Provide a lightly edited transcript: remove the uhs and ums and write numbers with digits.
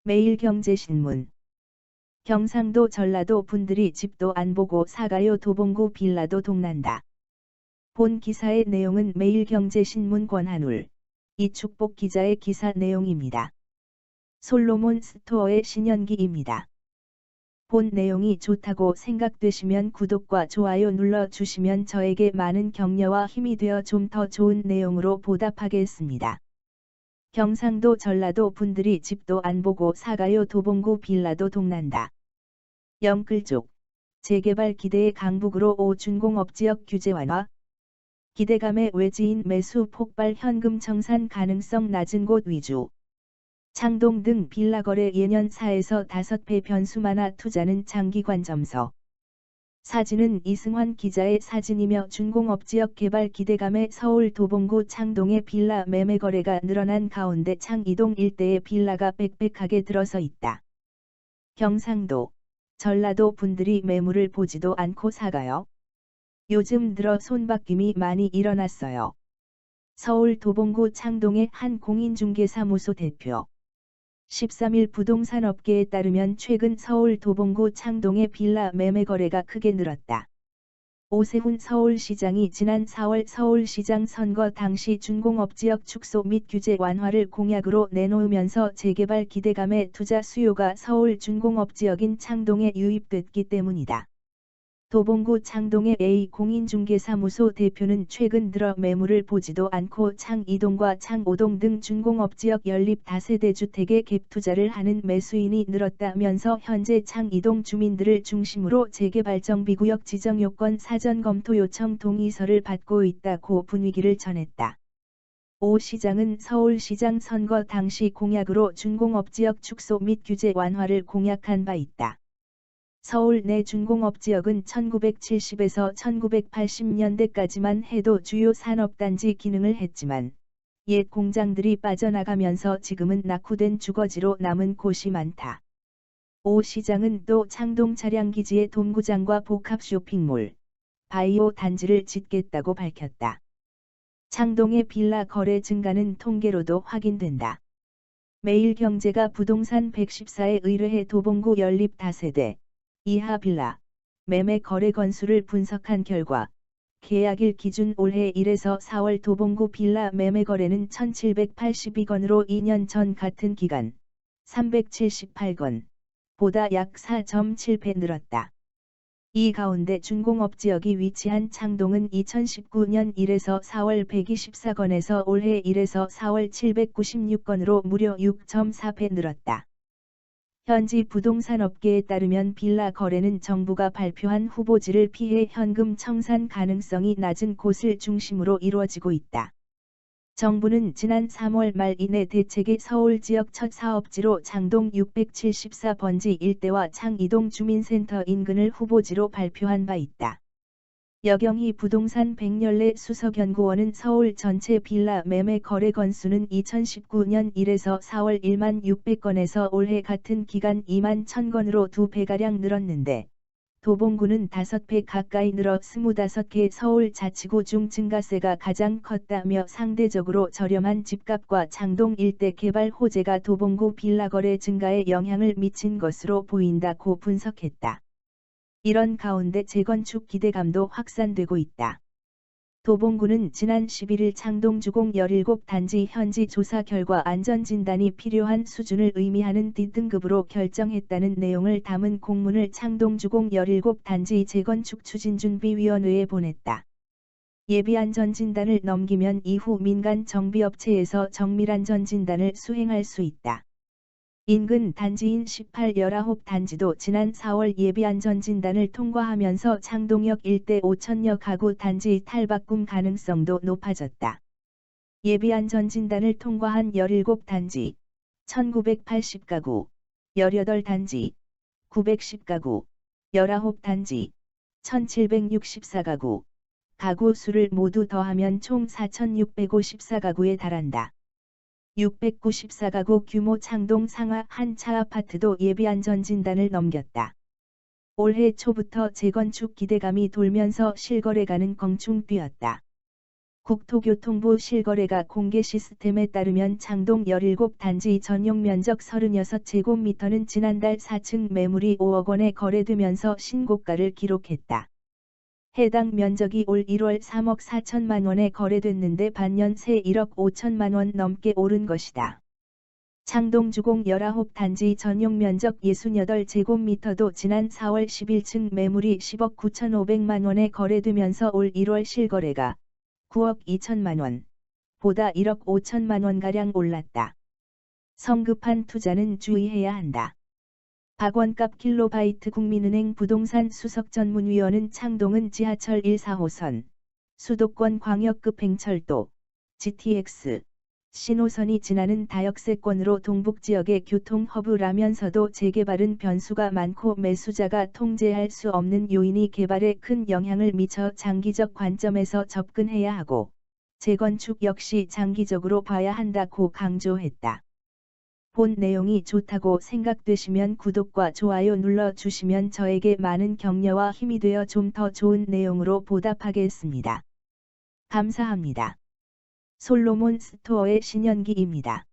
매일경제신문. 경상도 전라도 분들이 집도 안 보고 사가요. 도봉구 빌라도 동난다. 본 기사의 내용은 매일경제신문 권한울, 이축복 기자의 기사 내용입니다. 솔로몬 스토어의 신현기입니다. 본 내용이 좋다고 생각되시면 구독과 좋아요 눌러주시면 저에게 많은 격려와 힘이 되어 좀 더 좋은 내용으로 보답하겠습니다. 경상도 전라도 분들이 집도 안 보고 사가요. 도봉구 빌라도 동난다. 영끌족, 재개발 기대의 강북으로 준공업지역 규제 완화. 기대감의 외지인 매수 폭발. 현금 청산 가능성 낮은 곳 위주. 창동 등 빌라 거래 예년 4에서 5배 변수 많아 투자는 장기관점서. 사진은 이승환 기자의 사진이며 준공업지역 개발 기대감에 서울 도봉구 창동의 빌라 매매 거래가 늘어난 가운데 창이동 일대의 빌라가 빽빽하게 들어서 있다. 경상도, 전라도 분들이 매물을 보지도 않고 사가요. 요즘 들어 손바뀜이 많이 일어났어요. 서울 도봉구 창동의 한 공인중개사무소 대표. 13일 부동산 업계에 따르면 최근 서울 도봉구 창동의 빌라 매매 거래가 크게 늘었다. 오세훈 서울시장이 지난 4월 서울시장 선거 당시 준공업지역 축소 및 규제 완화를 공약으로 내놓으면서 재개발 기대감에 투자 수요가 서울 준공업지역인 창동에 유입됐기 때문이다. 도봉구 창동의 A 공인중개사무소 대표는 최근 들어 매물을 보지도 않고 창2동과 창5동 등 준공업지역 연립 다세대 주택에 갭투자를 하는 매수인이 늘었다면서 현재 창2동 주민들을 중심으로 재개발 정비구역 지정 요건 사전 검토 요청 동의서를 받고 있다고 분위기를 전했다. 오 시장은 서울시장 선거 당시 공약으로 준공업지역 축소 및 규제 완화를 공약한 바 있다. 서울 내 준공업지역은 1970에서 1980년대까지만 해도 주요 산업단지 기능을 했지만 옛 공장들이 빠져나가면서 지금은 낙후된 주거지로 남은 곳이 많다. 오 시장은 또 창동 차량기지에 돔구장과 복합 쇼핑몰, 바이오 단지를 짓겠다고 밝혔다. 창동의 빌라 거래 증가는 통계로도 확인된다. 매일경제가 부동산 114에 의뢰해 도봉구 연립 다세대 이하 빌라 매매 거래 건수를 분석한 결과 계약일 기준 올해 1에서 4월 도봉구 빌라 매매 거래는 1782건으로 2년 전 같은 기간 378건 보다 약 4.7배 늘었다. 이 가운데 준공업지역이 위치한 창동은 2019년 1에서 4월 124건에서 올해 1에서 4월 796건으로 무려 6.4배 늘었다. 현지 부동산 업계에 따르면 빌라 거래는 정부가 발표한 후보지를 피해 현금 청산 가능성이 낮은 곳을 중심으로 이루어지고 있다. 정부는 지난 3월 말 이내 대책에 서울 지역 첫 사업지로 창동 674번지 일대와 창2동 주민센터 인근을 후보지로 발표한 바 있다. 여경희 부동산 백렬레 수석연구원은 서울 전체 빌라 매매 거래 건수는 2019년 1에서 4월 1만 600건에서 올해 같은 기간 2만 1000건으로 2배가량 늘었는데 도봉구는 5배 가까이 늘어 25개 서울 자치구 중 증가세가 가장 컸다며 상대적으로 저렴한 집값과 창동 일대 개발 호재가 도봉구 빌라 거래 증가에 영향을 미친 것으로 보인다고 분석했다. 이런 가운데 재건축 기대감도 확산되고 있다. 도봉구는 지난 11일 창동 주공 17단지 현지 조사 결과 안전진단이 필요한 수준을 의미하는 D등급으로 결정했다는 내용을 담은 공문을 창동 주공 17단지 재건축 추진준비위원회에 보냈다. 예비안전진단을 넘기면 이후 민간 정비업체에서 정밀안전진단을 수행할 수 있다. 인근 단지인 18, 19단지도 지난 4월 예비안전진단을 통과하면서 창동역 일대 5천여 가구 단지 탈바꿈 가능성도 높아졌다. 예비안전진단을 통과한 17단지, 1980가구, 18단지, 910가구, 19단지, 1764가구, 가구 수를 모두 더하면 총 4654가구에 달한다. 694가구 규모 창동 상하 한 차 아파트도 예비안전진단을 넘겼다. 올해 초부터 재건축 기대감이 돌면서 실거래가는 껑충 뛰었다. 국토교통부 실거래가 공개 시스템에 따르면 창동 17단지 전용 면적 36제곱미터는 지난달 4층 매물이 5억 원에 거래되면서 신고가를 기록했다. 해당 면적이 올 1월 3억 4천만 원에 거래됐는데 반년 새 1억 5천만 원 넘게 오른 것이다. 창동 주공 19단지 전용 면적 68제곱미터도 지난 4월 11층 매물이 10억 9천5백만 원에 거래되면서 올 1월 실거래가 9억 2천만 원, 보다 1억 5천만 원가량 올랐다. 성급한 투자는 주의해야 한다. 박원갑 킬로바이트 국민은행 부동산 수석전문위원은 창동은 지하철 1-4호선, 수도권 광역급행철도, GTX, 신호선이 지나는 다역세권으로 동북지역의 교통허브라면서도 재개발은 변수가 많고 매수자가 통제할 수 없는 요인이 개발에 큰 영향을 미쳐 장기적 관점에서 접근해야 하고, 재건축 역시 장기적으로 봐야 한다고 강조했다. 본 내용이 좋다고 생각되시면 구독과 좋아요 눌러주시면 저에게 많은 격려와 힘이 되어 좀 더 좋은 내용으로 보답하겠습니다. 감사합니다. 솔로몬 스토어의 신현기입니다.